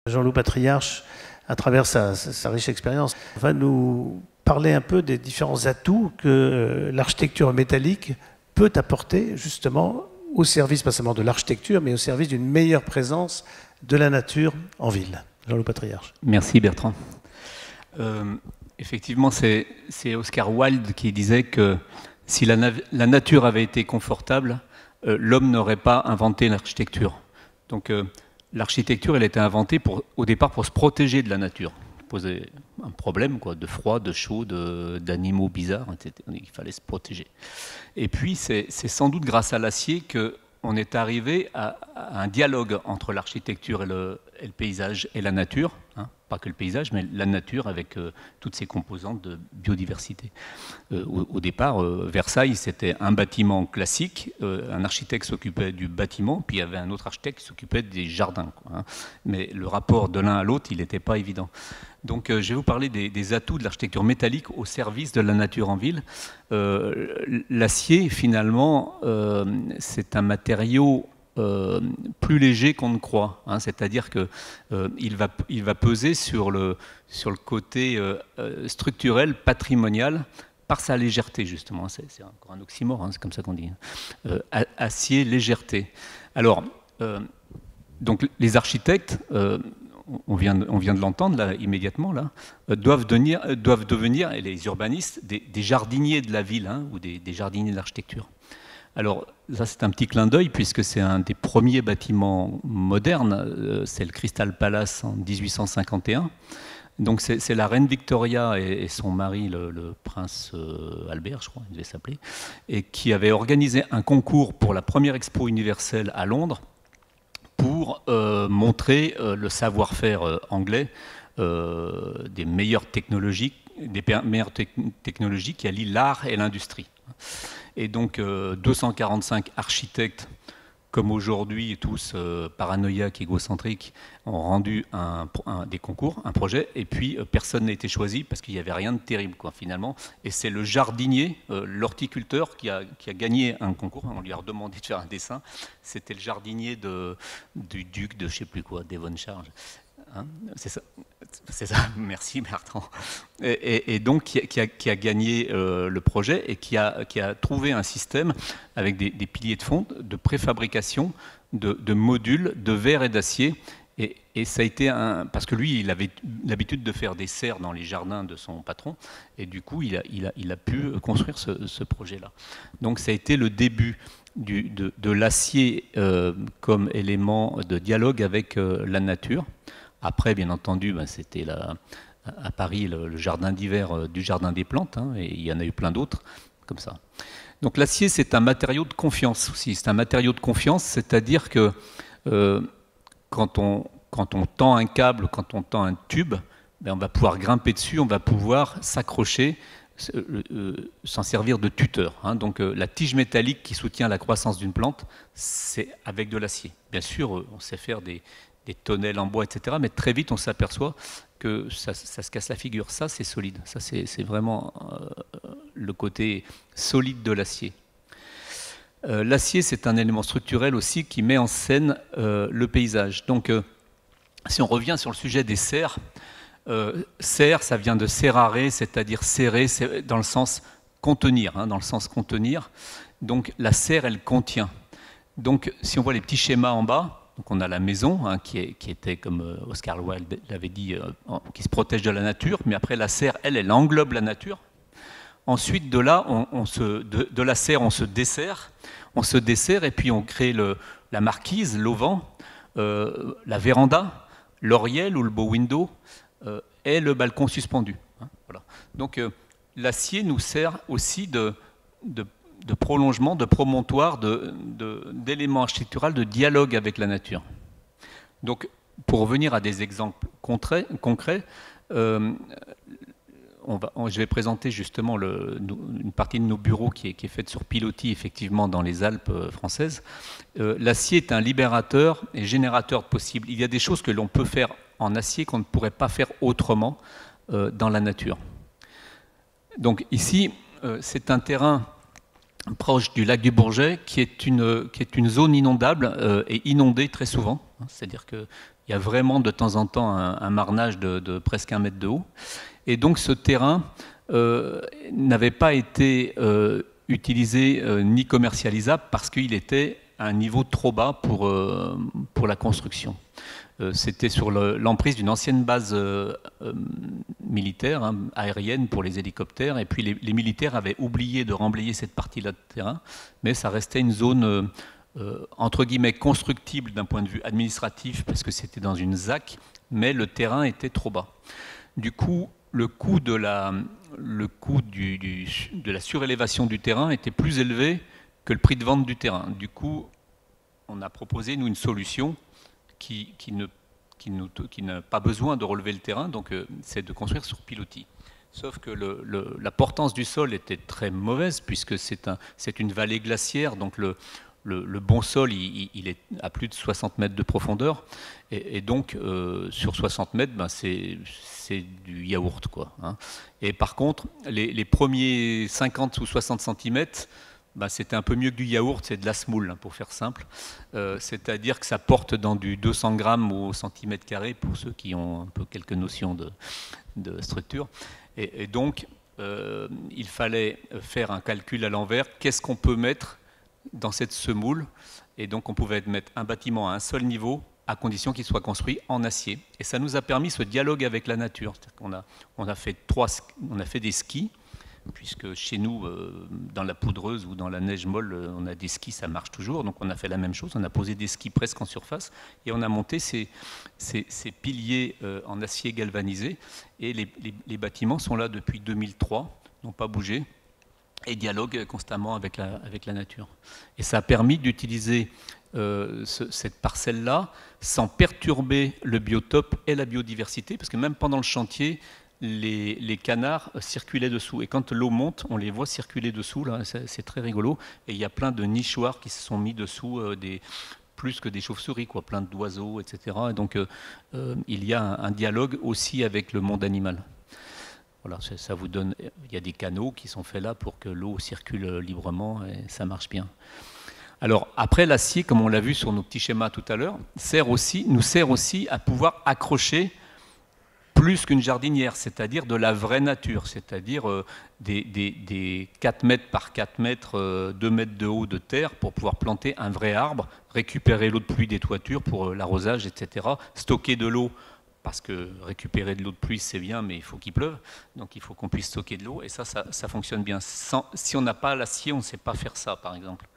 Jean-Loup Patriarche, à travers sa riche expérience, va nous parler un peu des différents atouts que l'architecture métallique peut apporter justement au service, pas seulement de l'architecture, mais au service d'une meilleure présence de la nature en ville. Jean-Loup Patriarche. Merci Bertrand. Effectivement, c'est Oscar Wilde qui disait que si la nature avait été confortable, l'homme n'aurait pas inventé l'architecture. Donc l'architecture, elle a été inventée au départ pour se protéger de la nature. Poser un problème quoi, de froid, de chaud, d'animaux bizarres, etc. Il fallait se protéger. Et puis c'est sans doute grâce à l'acier qu'on est arrivé à un dialogue entre l'architecture et le paysage et la nature, hein. Pas que le paysage, mais la nature avec toutes ses composantes de biodiversité. Au départ, Versailles, c'était un bâtiment classique, un architecte s'occupait du bâtiment, puis il y avait un autre architecte qui s'occupait des jardins, quoi, hein. Mais le rapport de l'un à l'autre, il n'était pas évident. Donc je vais vous parler des atouts de l'architecture métallique au service de la nature en ville. L'acier, finalement, c'est un matériau plus léger qu'on ne croit, hein, c'est-à-dire qu'il va peser sur le côté structurel, patrimonial, par sa légèreté, justement. C'est encore un oxymore, hein, c'est comme ça qu'on dit. Acier, légèreté. Alors, donc les architectes, on vient de l'entendre là, immédiatement, là, doivent devenir, et les urbanistes, des jardiniers de la ville, hein, ou des jardiniers de l'architecture. Alors, ça c'est un petit clin d'œil, puisque c'est un des premiers bâtiments modernes, c'est le Crystal Palace en 1851. Donc c'est la reine Victoria et son mari, le prince Albert, je crois, il devait s'appeler, et qui avait organisé un concours pour la première expo universelle à Londres pour montrer le savoir-faire anglais des meilleures technologies qui allient l'art et l'industrie. Et donc 245 architectes, comme aujourd'hui tous paranoïaques, égocentriques, ont rendu des concours, un projet, et puis personne n'a été choisi parce qu'il n'y avait rien de terrible, quoi, finalement. Et c'est le jardinier, l'horticulteur, qui a gagné un concours. On lui a redemandé de faire un dessin. C'était le jardinier du duc de je ne sais plus quoi, Devonshire. Hein, c'est ça, merci Bertrand. Et donc qui a gagné le projet et qui a trouvé un système avec des piliers de fonte, de préfabrication, de modules de verre et d'acier. Et ça a été parce que lui, il avait l'habitude de faire des serres dans les jardins de son patron, et du coup, il a pu construire ce projet-là. Donc ça a été le début de l'acier comme élément de dialogue avec la nature. Après, bien entendu, c'était à Paris le jardin d'hiver du Jardin des Plantes, hein, et il y en a eu plein d'autres comme ça. Donc l'acier, c'est un matériau de confiance aussi. C'est un matériau de confiance, c'est-à-dire que quand on tend un câble, quand on tend un tube, on va pouvoir grimper dessus, on va pouvoir s'accrocher, s'en servir de tuteur, hein. Donc la tige métallique qui soutient la croissance d'une plante, c'est avec de l'acier. Bien sûr, on sait faire des tonnelles en bois, etc. Mais très vite, on s'aperçoit que ça se casse la figure. Ça, c'est solide. Ça, c'est vraiment le côté solide de l'acier. L'acier, c'est un élément structurel aussi qui met en scène le paysage. Donc, si on revient sur le sujet des serres, serre, ça vient de serrare, c'est-à-dire serrer, dans le sens contenir, hein, dans le sens contenir. Donc, la serre, elle contient. Donc, si on voit les petits schémas en bas, donc on a la maison, hein, qui était, comme Oscar Wilde l'avait dit, qui se protège de la nature, mais après la serre, elle englobe la nature. Ensuite, de là, de la serre, on se dessert, et puis on crée la marquise, l'auvent, la véranda, l'oriel ou le bow window, et le balcon suspendu, hein, voilà. Donc l'acier nous sert aussi de prolongement, de promontoire, d'éléments architecturaux, de dialogue avec la nature. Donc, pour revenir à des exemples concrets, je vais présenter justement une partie de nos bureaux qui est faite sur pilotis, effectivement, dans les Alpes françaises. L'acier est un libérateur et générateur de possibles. Il y a des choses que l'on peut faire en acier qu'on ne pourrait pas faire autrement dans la nature. Donc ici, c'est un terrain proche du lac du Bourget, qui est une zone inondable et inondée très souvent. C'est-à-dire qu'il y a vraiment de temps en temps un marnage de presque 1 mètre de haut. Et donc ce terrain n'avait pas été utilisé ni commercialisable parce qu'il était à un niveau trop bas pour la construction. C'était sur l'emprise d'une ancienne base militaire, aérienne pour les hélicoptères, et puis les militaires avaient oublié de remblayer cette partie-là de terrain, mais ça restait une zone entre guillemets constructible d'un point de vue administratif, parce que c'était dans une ZAC, mais le terrain était trop bas. Du coup, le coût de la surélévation du terrain était plus élevé que le prix de vente du terrain. Du coup, on a proposé, nous, une solution qui n'a pas besoin de relever le terrain, donc c'est de construire sur pilotis. Sauf que la portance du sol était très mauvaise, puisque c'est une vallée glaciaire, donc le bon sol, il est à plus de 60 mètres de profondeur, et donc sur 60 mètres, ben, c'est du yaourt, quoi, hein. Et par contre, les premiers 50 ou 60 cm, ben, c'était un peu mieux que du yaourt, c'est de la semoule, hein, pour faire simple. C'est-à-dire que ça porte dans du 200 grammes au centimètre carré, pour ceux qui ont un peu quelques notions de structure. Et donc, il fallait faire un calcul à l'envers. Qu'est-ce qu'on peut mettre dans cette semoule? Et donc, on pouvait mettre un bâtiment à un seul niveau, à condition qu'il soit construit en acier. Et ça nous a permis ce dialogue avec la nature. On a fait des skis, puisque chez nous, dans la poudreuse ou dans la neige molle, on a des skis, ça marche toujours. Donc on a fait la même chose, on a posé des skis presque en surface, et on a monté ces piliers en acier galvanisé. Et les bâtiments sont là depuis 2003, n'ont pas bougé, et dialoguent constamment avec la nature. Et ça a permis d'utiliser cette parcelle-là sans perturber le biotope et la biodiversité, parce que même pendant le chantier, les canards circulaient dessous. Et quand l'eau monte, on les voit circuler dessous, là, c'est très rigolo. Et il y a plein de nichoirs qui se sont mis dessous, plus que des chauves-souris, quoi, plein d'oiseaux, etc. Et donc, il y a un dialogue aussi avec le monde animal. Voilà, ça vous donne. Il y a des canaux qui sont faits là pour que l'eau circule librement, et ça marche bien. Alors, après, l'acier, comme on l'a vu sur nos petits schémas tout à l'heure, nous sert aussi à pouvoir accrocher plus qu'une jardinière, c'est-à-dire de la vraie nature, c'est-à-dire des 4 mètres par 4 mètres, 2 mètres de haut de terre pour pouvoir planter un vrai arbre, récupérer l'eau de pluie des toitures pour l'arrosage, etc., stocker de l'eau, parce que récupérer de l'eau de pluie, c'est bien, mais il faut qu'il pleuve, donc il faut qu'on puisse stocker de l'eau, et ça fonctionne bien. Si on n'a pas l'acier, on ne sait pas faire ça, par exemple.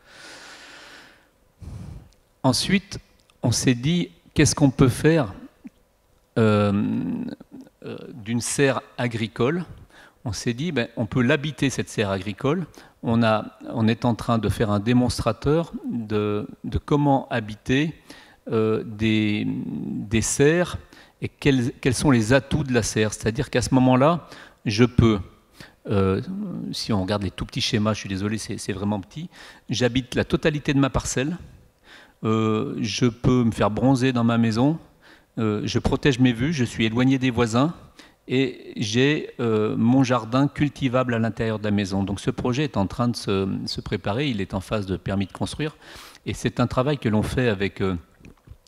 Ensuite, on s'est dit, qu'est-ce qu'on peut faire d'une serre agricole? On s'est dit, on peut l'habiter, cette serre agricole. On est en train de faire un démonstrateur de comment habiter des serres et quels sont les atouts de la serre. C'est-à-dire qu'à ce moment-là, je peux, si on regarde les tout petits schémas, je suis désolé, c'est vraiment petit, j'habite la totalité de ma parcelle, je peux me faire bronzer dans ma maison, je protège mes vues, je suis éloigné des voisins, et j'ai mon jardin cultivable à l'intérieur de la maison. Donc ce projet est en train de se préparer, il est en phase de permis de construire, et c'est un travail que l'on fait avec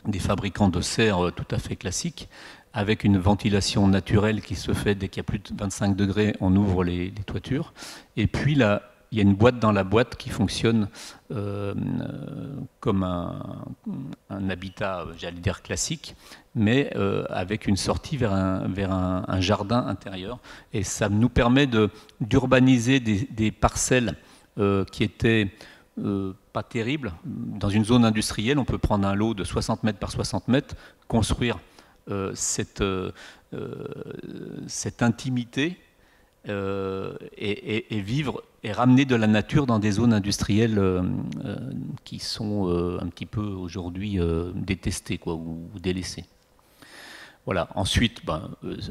des fabricants de serres tout à fait classiques, avec une ventilation naturelle qui se fait dès qu'il y a plus de 25 degrés, on ouvre les toitures, et puis là, il y a une boîte dans la boîte qui fonctionne comme un habitat, j'allais dire classique, mais avec une sortie vers un jardin intérieur. Et ça nous permet d'urbaniser des parcelles qui étaient pas terribles. Dans une zone industrielle, on peut prendre un lot de 60 mètres par 60 mètres, construire cette intimité et vivre et ramener de la nature dans des zones industrielles qui sont un petit peu aujourd'hui détestées, quoi, ou délaissées. Voilà. Ensuite,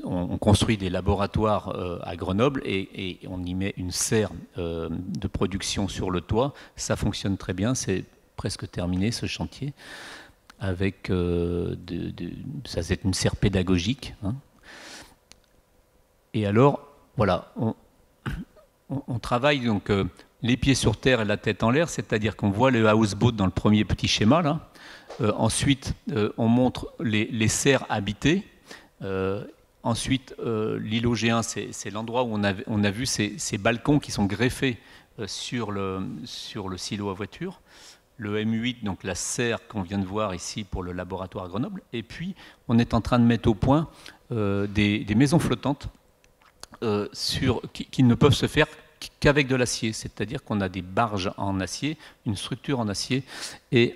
on construit des laboratoires à Grenoble et on y met une serre de production sur le toit. Ça fonctionne très bien, c'est presque terminé ce chantier. Avec ça, c'est une serre pédagogique, hein. Et alors, voilà, on travaille donc les pieds sur terre et la tête en l'air, c'est-à-dire qu'on voit le houseboat dans le premier petit schéma, là. Ensuite, on montre les serres habitées. Ensuite, l'île Ogéen, c'est l'endroit où on a vu ces balcons qui sont greffés sur le silo à voiture. Le M8, donc la serre qu'on vient de voir ici pour le laboratoire à Grenoble. Et puis, on est en train de mettre au point des maisons flottantes qui ne peuvent se faire qu'avec de l'acier. C'est-à-dire qu'on a des barges en acier, une structure en acier, et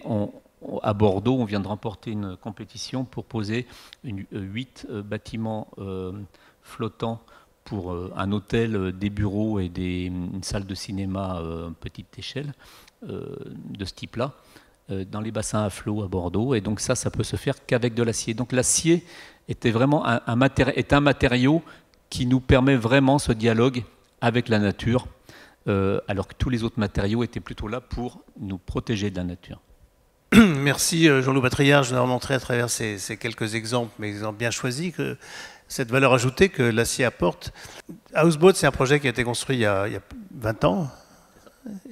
à Bordeaux, on vient de remporter une compétition pour poser 8 bâtiments flottants pour un hôtel, des bureaux et une salle de cinéma petite échelle de ce type-là, dans les bassins à flot à Bordeaux. Et donc ça peut se faire qu'avec de l'acier. Donc l'acier était vraiment un matériau qui nous permet vraiment ce dialogue avec la nature, alors que tous les autres matériaux étaient plutôt là pour nous protéger de la nature. Merci Jean-Loup Batriard. Je vais vous montrer à travers ces quelques exemples, mais exemples bien choisis, que cette valeur ajoutée que l'acier apporte. Houseboat, c'est un projet qui a été construit il y a 20 ans,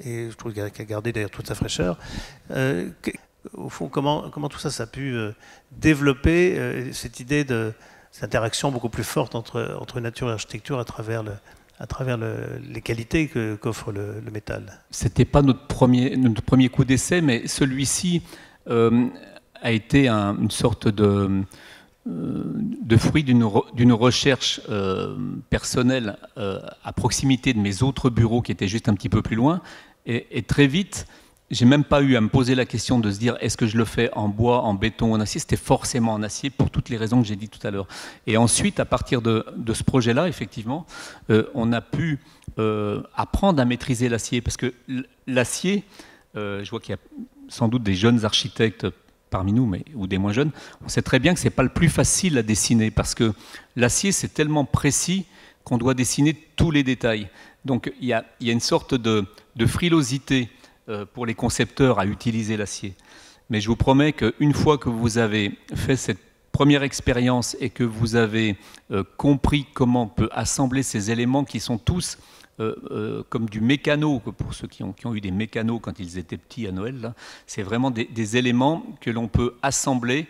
et je trouve qu'il a gardé d'ailleurs toute sa fraîcheur. Au fond, comment tout ça a pu développer cette idée de cette interaction beaucoup plus forte entre nature et architecture à travers les qualités qu'offre le métal? C'était pas notre premier coup d'essai, mais celui-ci a été une sorte de fruit d'une recherche personnelle à proximité de mes autres bureaux qui étaient juste un petit peu plus loin. Et très vite, j'ai même pas eu à me poser la question de se dire est-ce que je le fais en bois, en béton, en acier. C'était forcément en acier pour toutes les raisons que j'ai dit tout à l'heure. Et ensuite, à partir de ce projet-là, effectivement, on a pu apprendre à maîtriser l'acier. Parce que l'acier, je vois qu'il y a sans doute des jeunes architectes parmi nous, ou des moins jeunes, on sait très bien que ce n'est pas le plus facile à dessiner. Parce que l'acier, c'est tellement précis qu'on doit dessiner tous les détails. Donc il y a une sorte de frilosité pour les concepteurs à utiliser l'acier. Mais je vous promets qu'une fois que vous avez fait cette première expérience et que vous avez compris comment on peut assembler ces éléments qui sont tous comme du mécano, pour ceux qui ont eu des mécanos quand ils étaient petits à Noël, c'est vraiment des éléments que l'on peut assembler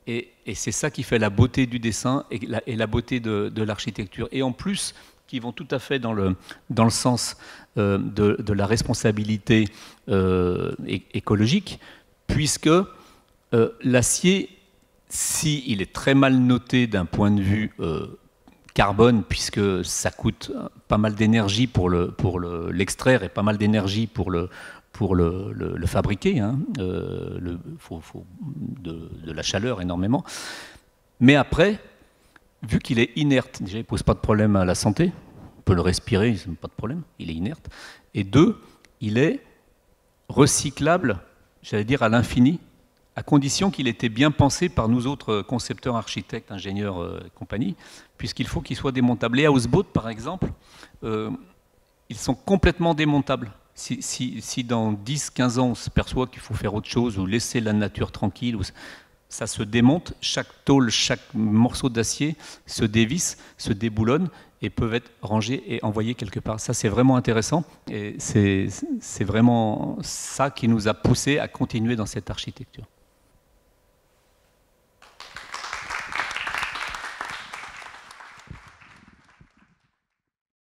et c'est ça qui fait la beauté du dessin et la beauté de l'architecture. Et en plus, qui vont tout à fait dans le sens de la responsabilité écologique, puisque l'acier, s'il est très mal noté d'un point de vue carbone, puisque ça coûte pas mal d'énergie pour l'extraire et pas mal d'énergie pour le fabriquer, hein, faut de la chaleur énormément, mais après, vu qu'il est inerte, déjà il ne pose pas de problème à la santé, on peut le respirer, pas de problème, il est inerte. Et deux, il est recyclable, j'allais dire à l'infini, à condition qu'il ait été bien pensé par nous autres concepteurs, architectes, ingénieurs et compagnie, puisqu'il faut qu'il soit démontable. Les houseboats, par exemple, ils sont complètement démontables. Si dans 10-15 ans on se perçoit qu'il faut faire autre chose ou laisser la nature tranquille, ça se démonte, chaque tôle, chaque morceau d'acier se dévisse, se déboulonne et peuvent être rangés et envoyés quelque part. Ça, c'est vraiment intéressant et c'est vraiment ça qui nous a poussé à continuer dans cette architecture.